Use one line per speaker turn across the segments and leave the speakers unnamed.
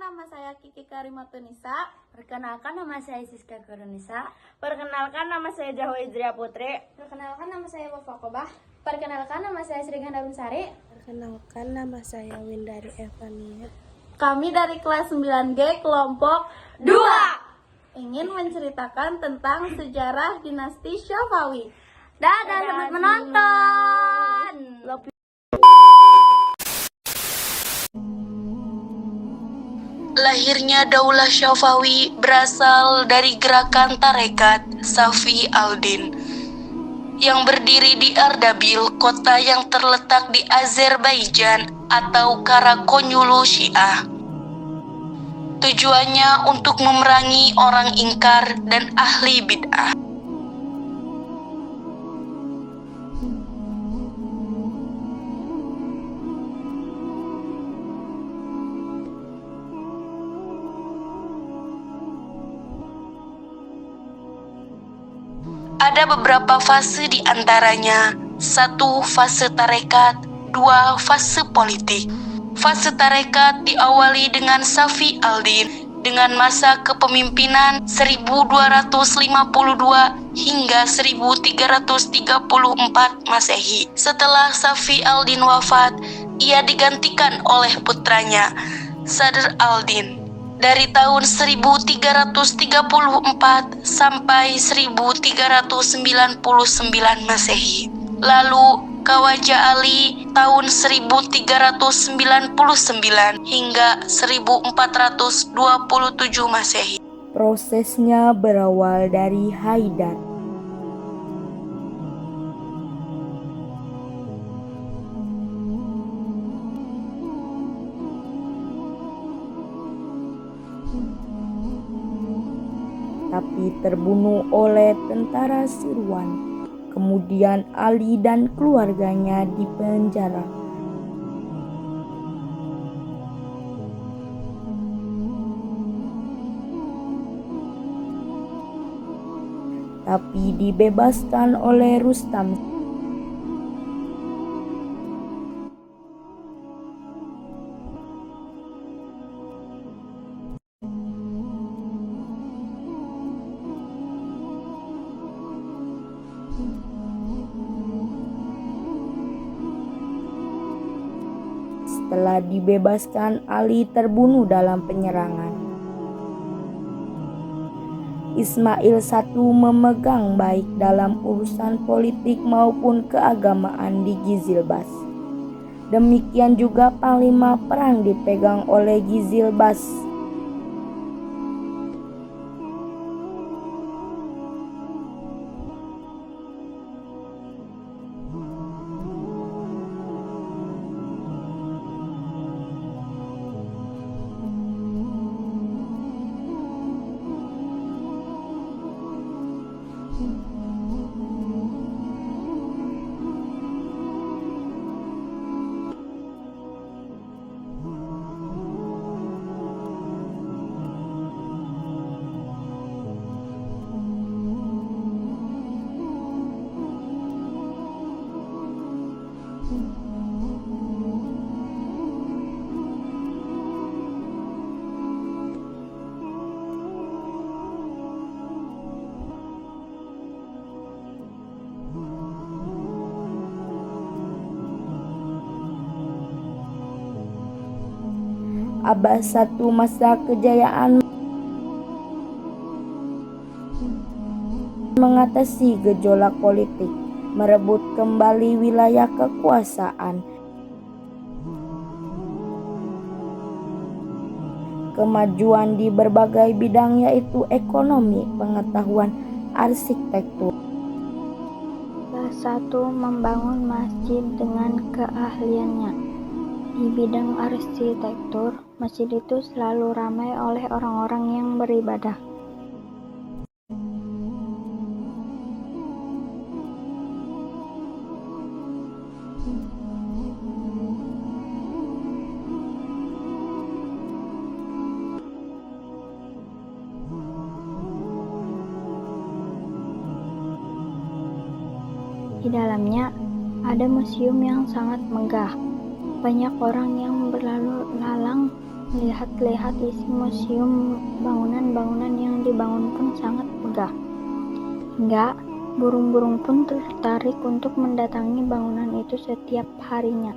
nama saya Kiki Karimatunisa.
Perkenalkan, nama saya Siska Kurunisa.
Perkenalkan, nama saya Jahwa Idria Putri.
Perkenalkan, nama saya Wafa Kobah. Perkenalkan, nama saya Sri Ganda Sari.
Perkenalkan, nama saya Windari Evania.
Kami dari kelas 9G kelompok 2 ingin menceritakan tentang sejarah dinasti Syafawi.
Dadah, selamat menonton.
Lahirnya Daulah Syafawi berasal dari gerakan tarekat Safi al-Din yang berdiri di Ardabil, kota yang terletak di Azerbaijan atau Karakonyulu Syiah. Tujuannya untuk memerangi orang ingkar dan ahli bid'ah. Ada beberapa fase di antaranya. 1. Fase tarekat. 2. Fase politik. Fase tarekat diawali dengan Safi al-Din dengan masa kepemimpinan 1252 hingga 1334 Masehi. Setelah Safi al-Din wafat, ia digantikan oleh putranya, Sadr al-Din. Dari tahun 1334 sampai 1399 Masehi. Lalu Khawaja Ali tahun 1399 hingga 1427 Masehi.
Prosesnya berawal dari Haidar. Tapi terbunuh oleh tentara Sirwan. Kemudian Ali dan keluarganya dipenjara. Tapi dibebaskan oleh Rustam. Setelah dibebaskan, Ali terbunuh dalam penyerangan. Ismail I memegang baik dalam urusan politik maupun keagamaan di Gizilbas. Demikian juga panglima perang dipegang oleh Gizilbas. Abbas I masa kejayaan mengatasi gejolak politik, merebut kembali wilayah kekuasaan. Kemajuan di berbagai bidang yaitu ekonomi, pengetahuan, arsitektur.
Salah satu membangun masjid dengan keahliannya. Di bidang arsitektur, masjid itu selalu ramai oleh orang-orang yang beribadah. Di dalamnya ada museum yang sangat megah. Banyak orang yang berlalu lalang Lihat-lihat isi museum, bangunan-bangunan yang dibangun pun sangat megah. Hingga burung-burung pun tertarik untuk mendatangi bangunan itu setiap harinya.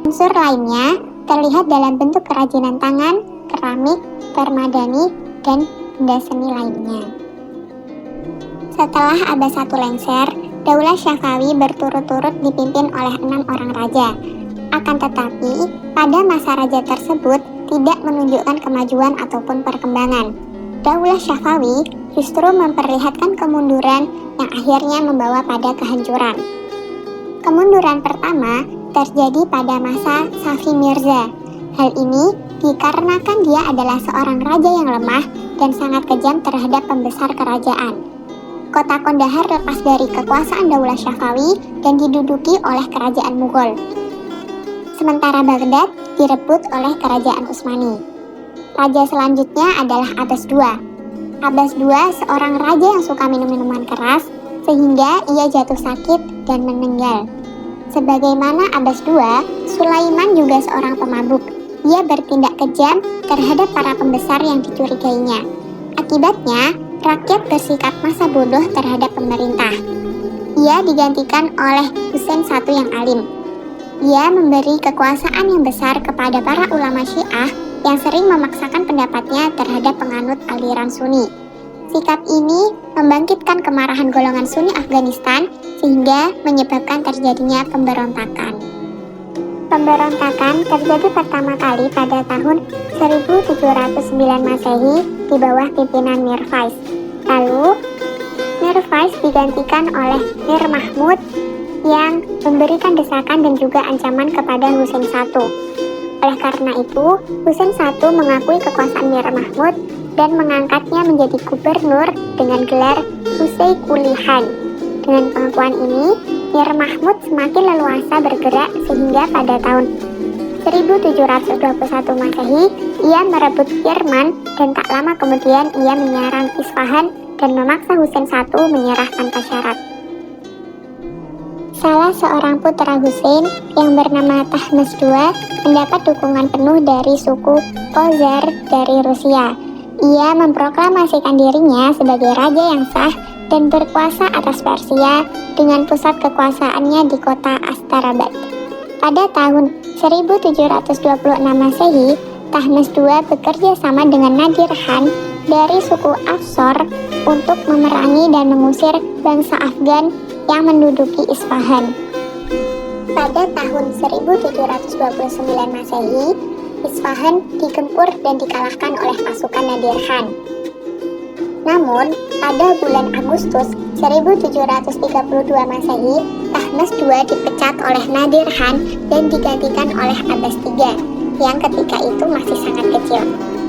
Unsur lainnya terlihat dalam bentuk kerajinan tangan, keramik, permadani, dan benda seni lainnya. Setelah abad 1 lengser, Daulah Syafawi berturut-turut dipimpin oleh 6 orang raja. Akan tetapi, pada masa raja tersebut tidak menunjukkan kemajuan ataupun perkembangan. Daulah Syafawi justru memperlihatkan kemunduran yang akhirnya membawa pada kehancuran. Kemunduran pertama terjadi pada masa Safi Mirza. Hal ini dikarenakan dia adalah seorang raja yang lemah dan sangat kejam terhadap pembesar kerajaan. Kota Kandahar lepas dari kekuasaan Daulah Syafawi dan diduduki oleh kerajaan Mughal. Sementara Baghdad direbut oleh kerajaan Utsmani. Raja selanjutnya adalah Abbas II. Abbas II seorang raja yang suka minum minuman keras sehingga ia jatuh sakit dan meninggal. Sebagaimana Abbas II, Sulaiman juga seorang pemabuk. Ia bertindak kejam terhadap para pembesar yang dicurigainya. Akibatnya, rakyat bersikap masa bodoh terhadap pemerintah. Ia digantikan oleh Husain I yang alim. Ia memberi kekuasaan yang besar kepada para ulama Syiah yang sering memaksakan pendapatnya terhadap penganut aliran Sunni. Sikap ini membangkitkan kemarahan golongan Sunni Afghanistan sehingga menyebabkan terjadinya pemberontakan. Pemberontakan terjadi pertama kali pada tahun 1709 Masehi di bawah pimpinan Mir Faiz. Lalu, Mir Faiz digantikan oleh Mir Mahmud yang memberikan desakan dan juga ancaman kepada Husain I. Oleh karena itu, Husain I mengakui kekuasaan Mir Mahmud dan mengangkatnya menjadi gubernur dengan gelar Hussein Kulihan. Dengan pengakuan ini, Mir Mahmud semakin leluasa bergerak sehingga pada tahun 1721 Masehi, ia merebut Kirman dan tak lama kemudian ia menyerang Isfahan dan memaksa Husain I menyerah tanpa syarat. Salah seorang putra Husain yang bernama Tahmasp II mendapat dukungan penuh dari suku Khazar dari Rusia. Ia memproklamasikan dirinya sebagai raja yang sah dan berkuasa atas Persia dengan pusat kekuasaannya di kota Astarabad. Pada tahun 1726 Masehi, Tahmasp II bekerja sama dengan Nadir Khan dari suku Afshar untuk memerangi dan mengusir bangsa Afgan yang menduduki Isfahan. Pada tahun 1729 Masehi, Isfahan digempur dan dikalahkan oleh pasukan Nadir Khan. Namun, pada bulan Agustus 1732 Masehi, Tahmasp II dipecat oleh Nadir Khan dan digantikan oleh Abbas III, yang ketika itu masih sangat kecil.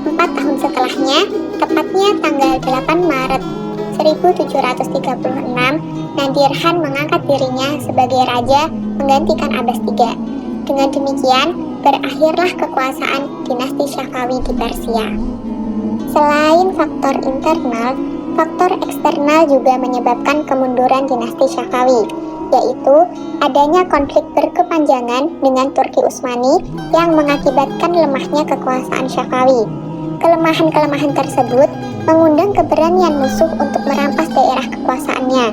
4 tahun setelahnya, tepatnya tanggal 8 Maret 1736, Nadir Khan mengangkat dirinya sebagai raja menggantikan Abbas III. Dengan demikian, berakhirlah kekuasaan dinasti Syafawi di Persia. Selain faktor internal, faktor eksternal juga menyebabkan kemunduran dinasti Syafawi, yaitu adanya konflik berkepanjangan dengan Turki Utsmani yang mengakibatkan lemahnya kekuasaan Syafawi. Kelemahan-kelemahan tersebut mengundang keberanian musuh untuk merampas daerah kekuasaannya.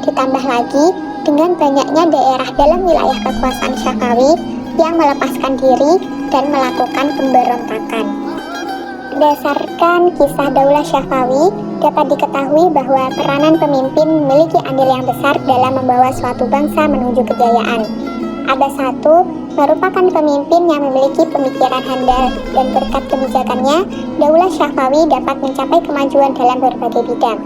Ditambah lagi dengan banyaknya daerah dalam wilayah kekuasaan Syafawi yang melepaskan diri dan melakukan pemberontakan. Berdasarkan kisah Daulah Syafawi, dapat diketahui bahwa peranan pemimpin memiliki andil yang besar dalam membawa suatu bangsa menuju kejayaan. Abbas I merupakan pemimpin yang memiliki pemikiran handal dan berkat kebijakannya, Daulah Syafawi dapat mencapai kemajuan dalam berbagai bidang.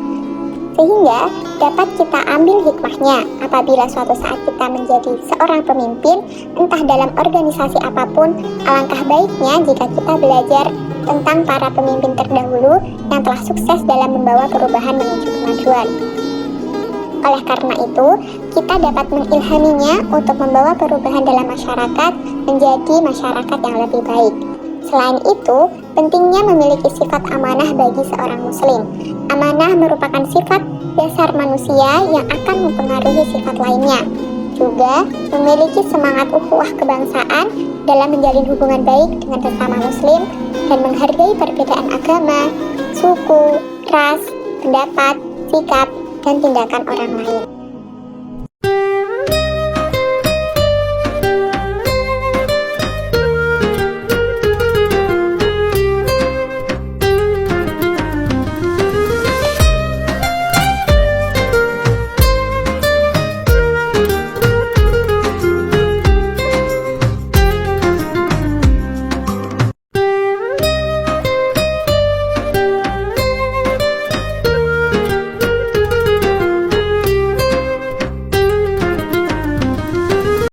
Sehingga dapat kita ambil hikmahnya apabila suatu saat kita menjadi seorang pemimpin, entah dalam organisasi apapun, alangkah baiknya jika kita belajar tentang para pemimpin terdahulu yang telah sukses dalam membawa perubahan menuju kemajuan. Oleh karena itu, kita dapat mengilhaminya untuk membawa perubahan dalam masyarakat menjadi masyarakat yang lebih baik. Selain itu, pentingnya memiliki sifat amanah bagi seorang muslim. Amanah merupakan sifat dasar manusia yang akan mempengaruhi sifat lainnya. Juga memiliki semangat ukhuwah kebangsaan dalam menjalin hubungan baik dengan sesama muslim dan menghargai perbedaan agama, suku, ras, pendapat, sikap, dan tindakan orang lain.